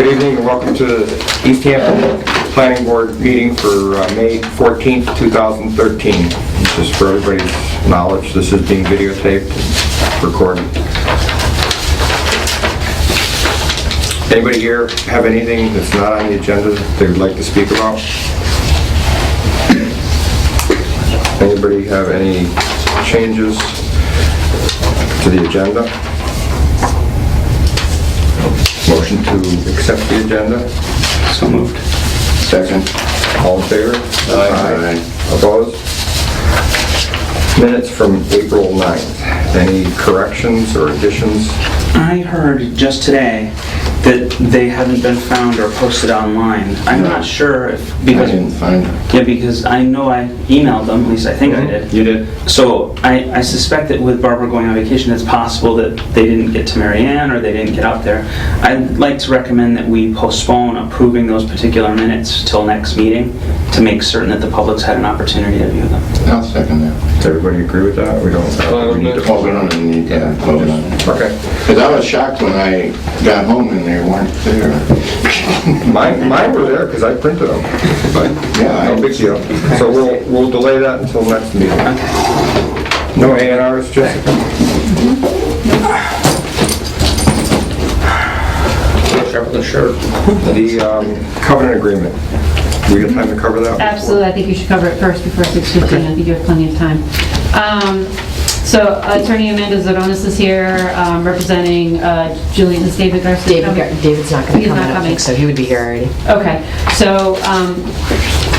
Good evening and welcome to the Easthampton Planning Board meeting for May 14th, 2013. Just for everybody's knowledge, this is being videotaped and recorded. Anybody here have anything that's not on the agenda that they would like to speak about? Anybody have any changes to the agenda? Motion to accept the agenda? So moved. Second. All in favor? Aye. Opposed? Minutes from April 9th. Any corrections or additions? I heard just today that they haven't been found or posted online. I'm not sure if, because... I didn't find them. Yeah, because I know I emailed them, at least I think I did. You did? So I suspect that with Barbara going on vacation, it's possible that they didn't get to Mary Ann or they didn't get up there. I'd like to recommend that we postpone approving those particular minutes till next meeting to make certain that the public's had an opportunity to view them. I'll second that. Does everybody agree with that? We don't need to... Oh, we don't even need to vote on it. Okay. Because I was shocked when I got home and they weren't there. Mine were there because I printed them, but Yeah, no big deal. So we'll delay that until next meeting. No A&Rs, Jessica? Sure. The covenant agreement. Do we have time to cover that? Absolutely, I think you should cover it first before 6:15. Okay. I think you have plenty of time. So Attorney Amanda Zodonis is here representing Julian. Is David Garcia coming? David's not going to He's come, not I don't coming. think so. He would be here already. Okay, so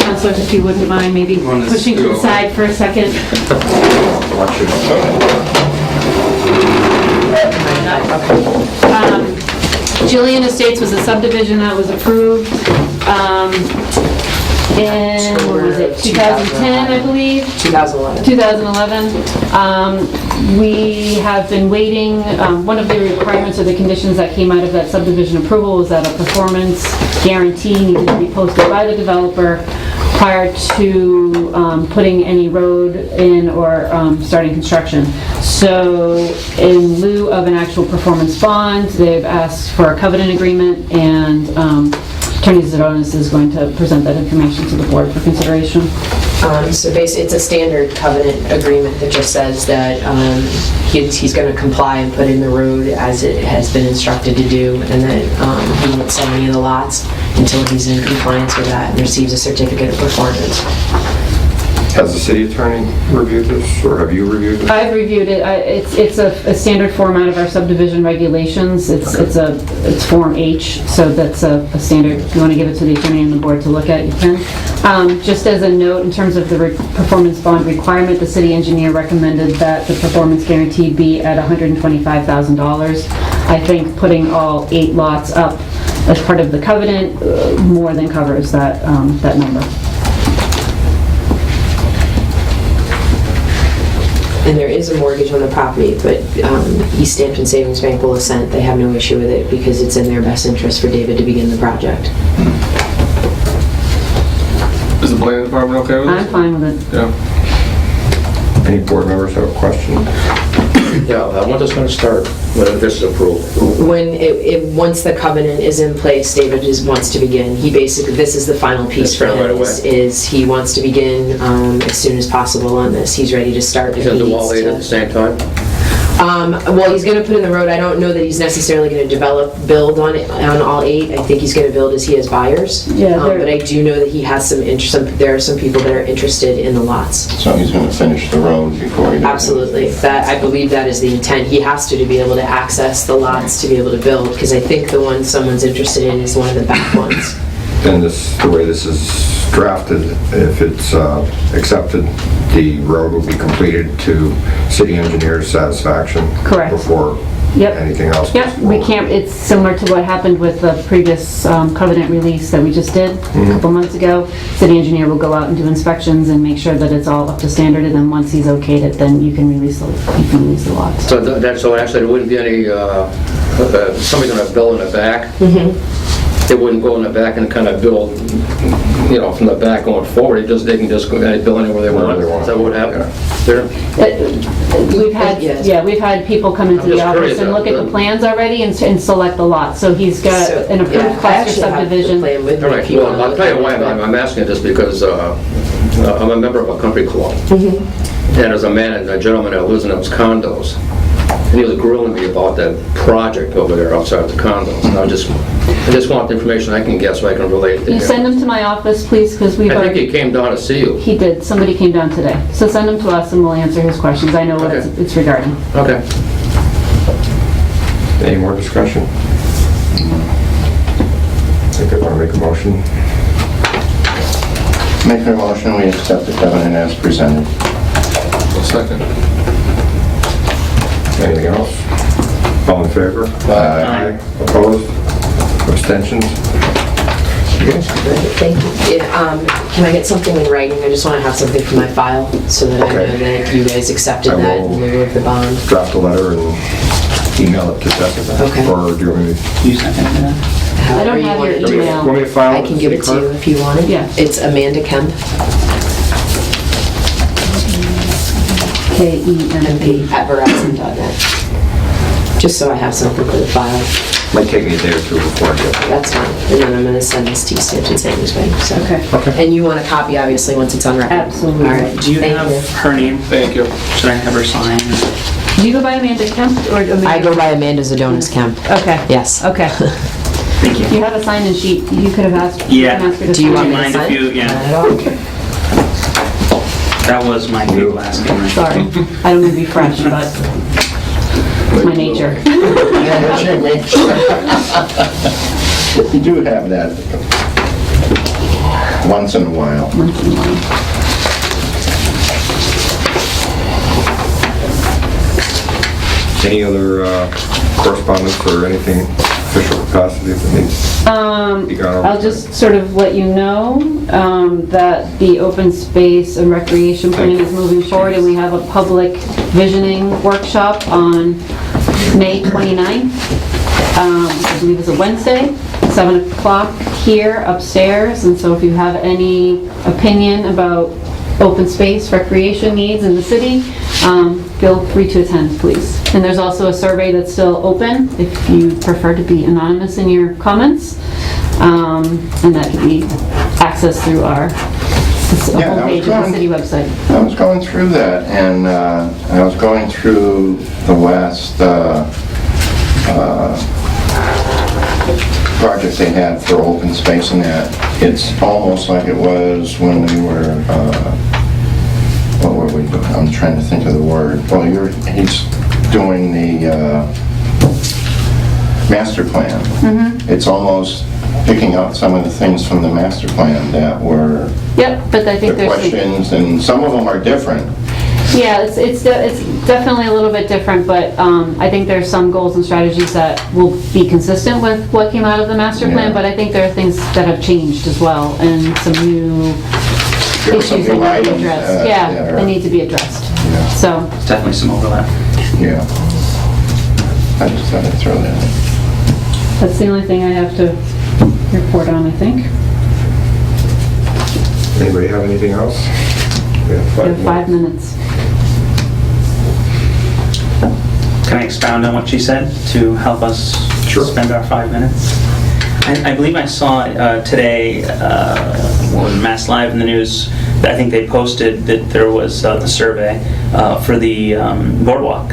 Counselor, if you wouldn't mind maybe pushing to the side for a second. Watch it. Julian Estates was a subdivision that was approved in, what was it, 2010, I believe? 2011. 2011. We have been waiting. One of the requirements or the conditions that came out of that subdivision approval was that a performance guarantee needed to be posted by the developer prior to putting any road in or starting construction. So in lieu of an actual performance bond, they've asked for a covenant agreement, and Attorney Zodonis is going to present that information to the board for consideration. So basically, it's a standard covenant agreement that just says that he's going to comply and put in the road as it has been instructed to do, and that he won't sell any of the lots until he's in compliance with that and receives a certificate of performance. Has the city attorney reviewed this, or have you reviewed it? I've reviewed it. It's a standard form out of our subdivision regulations. It's Form H, so that's a standard. If you want to give it to the attorney and the board to look at, you can. Just as a note, in terms of the performance bond requirement, the city engineer recommended that the performance guarantee be at $125,000. I think putting all 8 lots up as part of the covenant more than covers that number. And there is a mortgage on the property, but Easthampton Savings Bank will assent. They have no issue with it because it's in their best interest for David to begin the project. Is the planning department okay with I'm this? fine with it. Yeah. Any board members have a question? Yeah, when is this going to start, when this is approved? Once the covenant is in place, David wants to begin. This is the final piece for Start him, right away. is he wants to begin as soon as possible on this. He's ready to start. He's going to do all 8 at the same time? Well, he's going to put in the road. I don't know that he's necessarily going to build on all 8. I think he's going to build as he has buyers. Yeah, but I do know that he has some interest. There are some people that are interested in the lots. So he's going to finish the road before he does. Absolutely. I believe that is the intent. He has to be able to access the lots to be able to build, because I think the one someone's interested in is one of the back ones. And the way this is drafted, if it's accepted, the road will be completed to city engineer's satisfaction. Correct. Before Yep. anything else. Yep, we can't, it's similar to what happened with the previous covenant release that we just did a couple months ago. City engineer will go out and do inspections and make sure that it's all up to standard, and then once he's okayed it, then you can release the lots. So actually there wouldn't be any, somebody's going to build in the back? they wouldn't go in the back and kind of build, from the back going forward, they can just go and build anywhere they want. Is that what happened there? We've had people come into I'm the just office curious, and look at the plans already and select the lot. So he's got So, an approved yeah, I cluster actually have the subdivision. plan with me All right, if you well, want to I'll look tell you at why it. I'm asking this, because I'm a member of a country club. Mm-hmm. And there's a gentleman that lives in those condos, and he was grilling me about that project over there outside the condos. And I just want the information I can get so I can relate to You him. send him to my office, please, because we've I think already... he came down to see you. He did. Somebody came down today. So send him to us and we'll answer his questions. I know what Okay. it's regarding. Okay. Any more discussion? I think I want to make a motion. Make a motion, we accept the covenant as presented. Second. Anything else? All in favor? Aye. Opposed? Abstentions? Thank you. Can I get something in writing? I just want to have something for my file so that I Okay. know that you guys accepted I that will- in lieu of the bond. Draft a letter and email it to Jessica. Okay. Or do you want me to? You second that? I don't However you have want your to do it. email. Want me to file I can give it to you if you want it. Yeah. It's Amanda Kemp, KEMP. at Verizon.net. Just so I have something for the file. Might take me a day or two before I get there. That's fine. And then I'm going to send this to Easthampton Savings Bank. So. Okay. Okay. And you want a copy, obviously, once it's on record? Absolutely. All right. Do you Thank have her name? Thank you. Should I have her sign? Do you go by Amanda Kemp or Amanda? I go by Amanda Zadonis Kemp. Okay. Yes. Okay. Thank If you. you have a sign-in sheet, you could have asked. Yeah. can ask her to Do you sign want it. me to mind sign? if you- yeah. Not at all. That was my big last name. Sorry. I don't mean to be fresh, but it's my nature. That's your nature. You do have that once in a while. Once in a while. Any other correspondence or anything official capacity that needs to be gone over? I'll just sort of let you know that the open space and recreation plan is moving forward, and we have a public visioning workshop on May 29th. I believe it's a Wednesday, 7 o'clock here upstairs, and so if you have any opinion about open space recreation needs in the city, feel free to attend, please. And there's also a survey that's still open if you prefer to be anonymous in your comments, and that can be accessed through our Yeah, I was homepage of the going- city website. I was going through that, and I was going through the last project they had for open space and that. It's almost like it was when we were, what were we doing? I'm trying to think of the word. Well, he's doing the master plan. It's almost picking up some of the things from the master plan that were Yep, but I think the there's... questions, and some of them are different. Yeah, it's definitely a little bit different, but I think there's some goals and strategies that will be consistent with what came out of the master plan, Yeah. but I think there are things that have changed as well, and some new There were some issues that new need to items, be addressed. Yeah, they need to be addressed. Yeah. So, There's definitely some overlap. Yeah. I just thought I'd throw that in. that's the only thing I have to report on, I think. Anybody have anything else? We have We have 5 minutes. minutes. Can I expound on what she said to help us Sure. spend our 5 minutes? I believe I saw today, on Mass Live in the news, I think they posted that there was the survey for the boardwalk.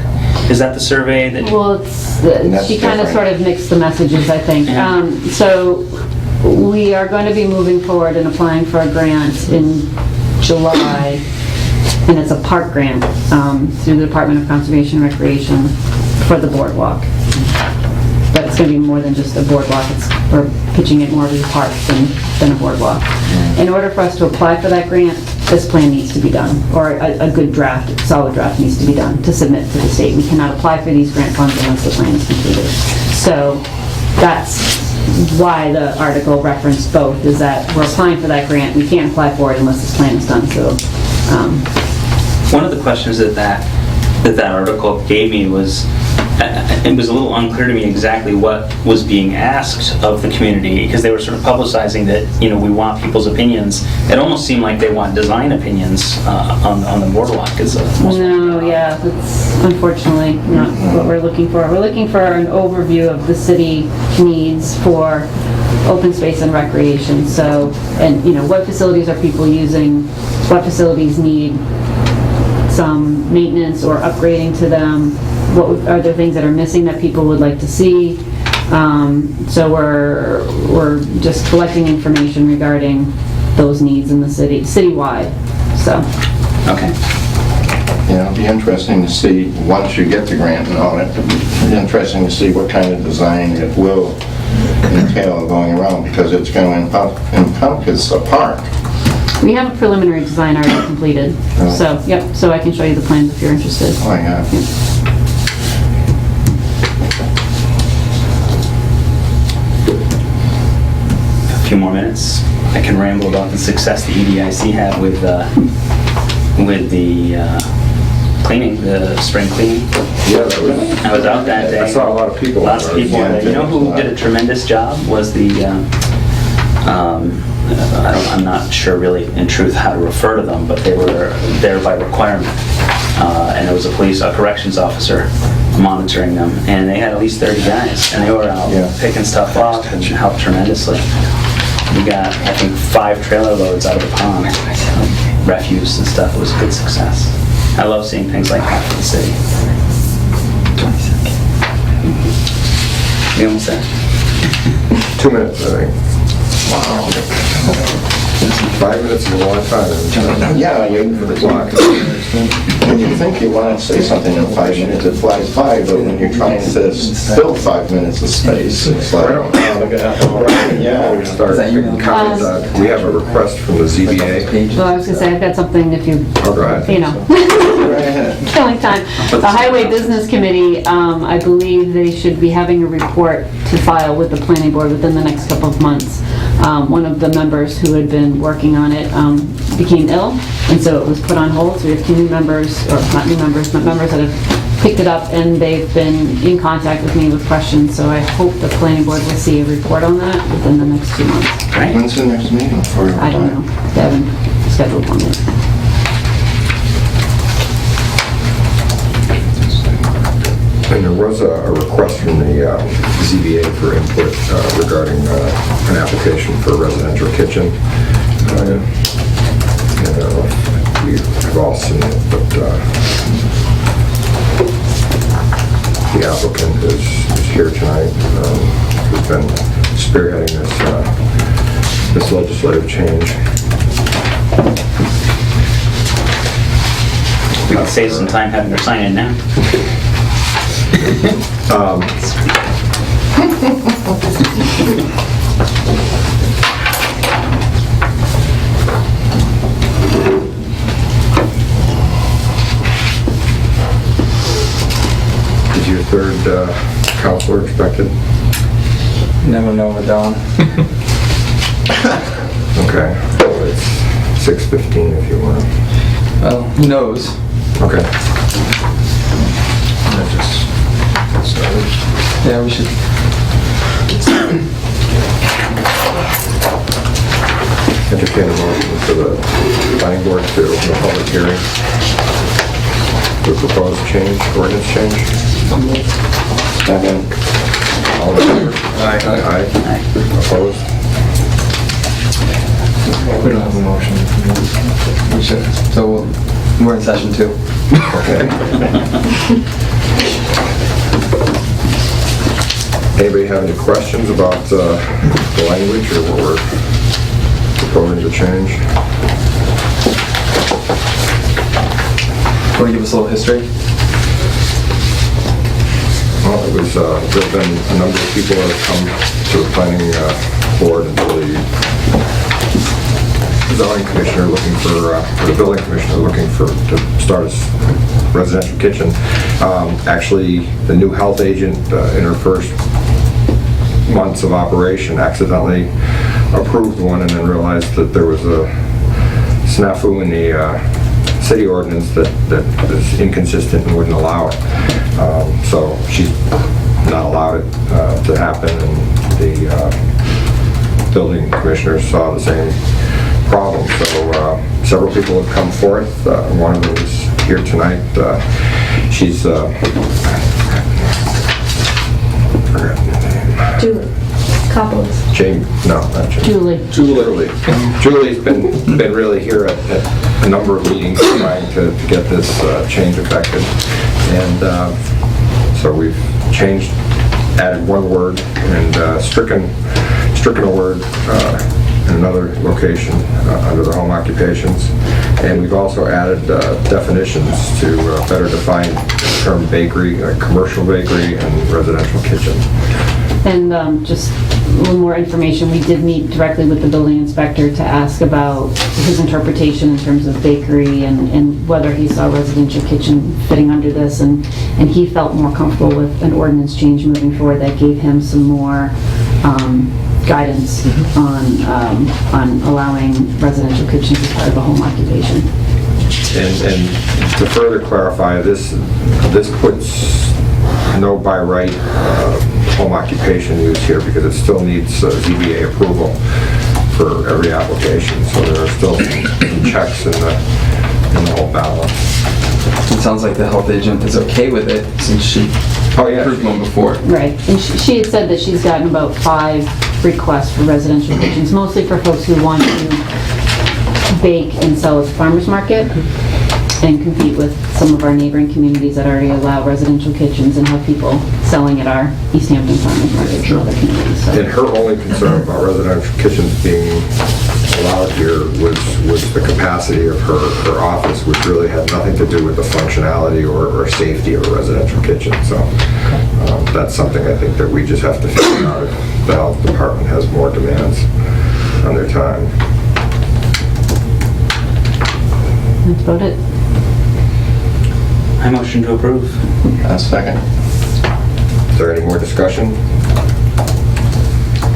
Is that the survey that? Well, That's she kind of different. sort of mixed the messages, I think. Yeah. So we are going to be moving forward and applying for a grant in July, and it's a park grant through the Department of Conservation and Recreation for the boardwalk. But it's going to be more than just a boardwalk. We're pitching it more as a park than a boardwalk. In order for us to apply for that grant, this plan needs to be done, or a good draft, solid draft needs to be done to submit to the state. We cannot apply for these grant funds unless the plan is completed. So that's why the article referenced both, is that we're applying for that grant. We can't apply for it unless this plan is done. So One of the questions that article gave me was, it was a little unclear to me exactly what was being asked of the community, because they were sort of publicizing that, you know, we want people's opinions. It almost seemed like they want design opinions on the boardwalk. No, yeah, that's unfortunately not what we're looking for. We're looking for an overview of the city needs for open space and recreation. So, and you know, what facilities are people using? What facilities need some maintenance or upgrading to them? Are there things that are missing that people would like to see? So we're just collecting information regarding those needs in the city, citywide. So. Okay. Yeah, it'll be interesting to see, once you get the grant and all that, it'll be interesting to see what kind of design it will entail going around, because it's going to encompass a park. We have a preliminary design already completed. Oh. So, yep, so I can show you the plans if you're interested. Oh, yeah. A few more minutes. I can ramble about the success the EDIC had with the cleaning, the spring cleaning. Yeah, that was, I was out that day. I saw a lot of people. Lots of people. Yeah, You know who did a tremendous job was the, I'm not sure really in truth how to refer to them, but they were there by requirement. And there was a corrections officer monitoring them, and they had at least 30 guys, and they were out picking stuff up and helped tremendously. We got, I think, 5 trailer loads out of the pond, refuse and stuff. It was a good success. I love seeing things like that for the city. We almost there. 2 minutes, I think. Wow. 5 minutes is a long time. Yeah, For the clock. when you think you want to say something in 5 minutes, it flies by, but when you're trying to fill 5 minutes of space, it's like... Yeah, we start making comments. We have a request from the ZBA. Well, I was gonna say, I've got something if you, Oh, go ahead. you know, killing time. The Highway Business Committee, I believe they should be having a report to file with the planning board within the next couple of months. One of the members who had been working on it became ill, and so it was put on hold. So we have 2 new members, or not new members, but members that have picked it up, and they've been in contact with me with questions. So I hope the planning board will see a report on that within the next 2 months. Right? When's the next meeting for your I don't know. They haven't scheduled one yet. And there was a request from the ZBA for input regarding an application for a residential kitchen. We've all seen it, but the applicant is here tonight. Who's been spearheading this legislative change. We can save some time having her sign in now. Is your third counselor expected? Never know with Dawn. Okay, it's 6:15 if you want. Well, who knows? Okay. Yeah, we should. Entertain a motion for the planning board to open a public hearing. The proposed change, ordinance change. Second. All in favor? Aye. Aye. Opposed? We don't have a motion. We should. So we're in session 2. Okay. Anybody have any questions about the language or what we're proposing to change? Want to give us a little history? Well, it was, there've been a number of people that have come to the planning board and to the zoning commissioner looking for, or the building commissioner looking for, to start a residential kitchen. Actually, the new health agent in her first months of operation accidentally approved one and then realized that there was a snafu in the city ordinance that is inconsistent and wouldn't allow it. So she's not allowed it to happen, and the building commissioners saw the same problem. So several people have come forth. One of them is here tonight. She's I forgot the name. Julie. Couples. Jane, no, not Jane. Julie. Julie's been really here at a number of meetings trying to get this change effected. And so we've changed, added one word and stricken a word in another location under the home occupations. And we've also added definitions to better define the term bakery, commercial bakery and residential kitchen. And just a little more information, we did meet directly with the building inspector to ask about his interpretation in terms of bakery and whether he saw residential kitchen fitting under this, and he felt more comfortable with an ordinance change moving forward that gave him some more guidance on allowing residential kitchens as part of a home occupation. And to further clarify, this puts no by right home occupation use here, because it still needs ZBA approval for every application. So there are still some checks in the whole balance. It sounds like the health agent is okay with it since she approved one before. Right, and she had said that she's gotten about 5 requests for residential kitchens, mostly for folks who want to bake and sell at the farmer's market and compete with some of our neighboring communities that already allow residential kitchens and have people selling at our Easthampton farmer's market and other communities. So. And her only concern about residential kitchens being allowed here was the capacity of her office, which really had nothing to do with the functionality or safety of a residential kitchen. So that's something I think that we just have to figure out if the health department has more demands on their time. That's about it. I motion to approve. Second. Is there any more discussion?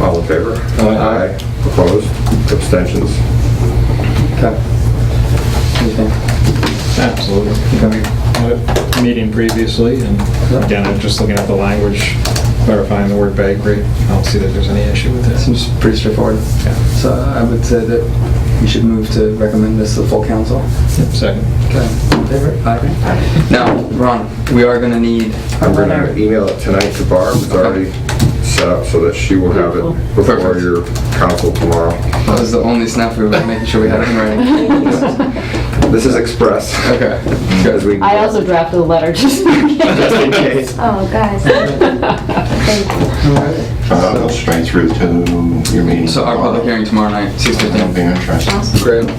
All in favor? Aye. Opposed? Abstentions? Okay. What do you think? Absolutely. Meeting previously, and again, I'm just looking at the language, clarifying the word bakery. I don't see that there's any issue with it. Seems pretty straightforward. Yeah. So I would say that we should move to recommend this to the full council. Yep, second. Okay. All in favor? Aye. Now, Ron, we are going to need... I'm going to email it tonight to Barb. It's already set up so that she will have it before Perfect. your council tomorrow. That was the only snap we were making sure we had it in writing. This is express. Okay. Because we I also drafted a letter just in case. Oh, guys. Thank you. I'll go straight through to your meeting. So our public hearing tomorrow night, That'll 6:15. be interesting. Great.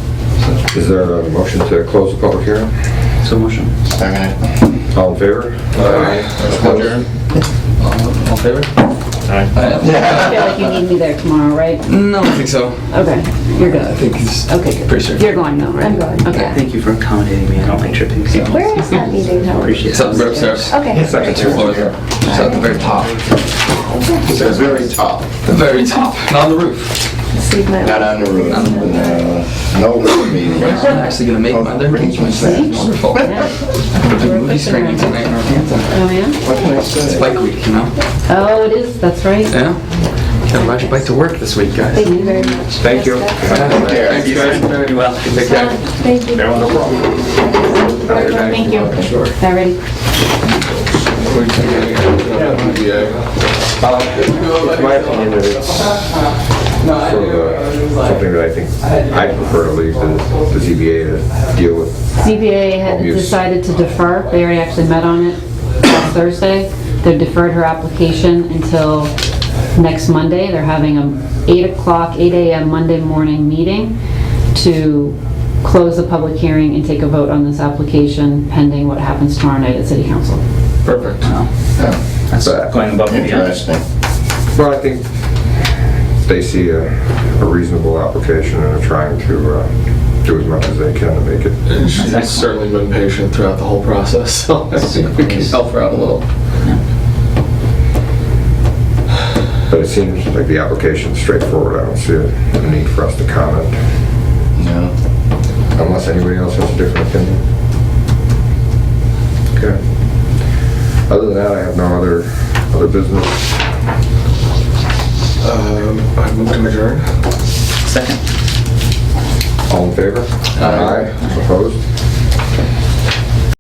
Is there a motion to close the public hearing? So motion. Second. All in favor? Aye. Opposed? All in favor? Aye. I feel like you need me there tomorrow, right? No, I think so. Okay, you're I good. think he's Okay, good. pretty sure. You're going though, right? I'm going. Okay. Thank you for accommodating me. I don't like tripping people. Where is that meeting held? Appreciate It's up it. right upstairs. Okay. Second. 2 floors up. It's at the very top. It's the very top, The very top. Not on the roof. Sleep my not on the roof. No room meeting. I'm actually going to make my arrangements. Wonderful. Yeah. The movie screening tonight in Northampton. Oh, yeah? What can I say? Bike week, you know? Oh, it is, that's right. Yeah. Gotta ride your bike to work this week, guys. Thank you very much. Thank you. Yes, Take care. Thank you guys. Very well. Take care. Thank you. No problem. Thank you. Sure. All righty. It's my opinion that it's sort of something that I think I prefer to leave the ZBA to deal with. ZBA had Use. decided to defer. They already actually met on it last Thursday. They deferred her application until next Monday. They're having a 8 a.m. Monday morning meeting to close the public hearing and take a vote on this application pending what happens tomorrow night at City Council. Perfect. That's going above and beyond. Interesting. Well, I think they see a reasonable application and are trying to do as much as they can to make it. She's certainly been patient throughout the whole process, so I think we can help her out a little. But it seems like the application's straightforward. I don't see a need for us to comment, No. unless anybody else has a different opinion. Okay. Other than that, I have no other business. I move to adjourn. Second. All in favor? Aye. Opposed?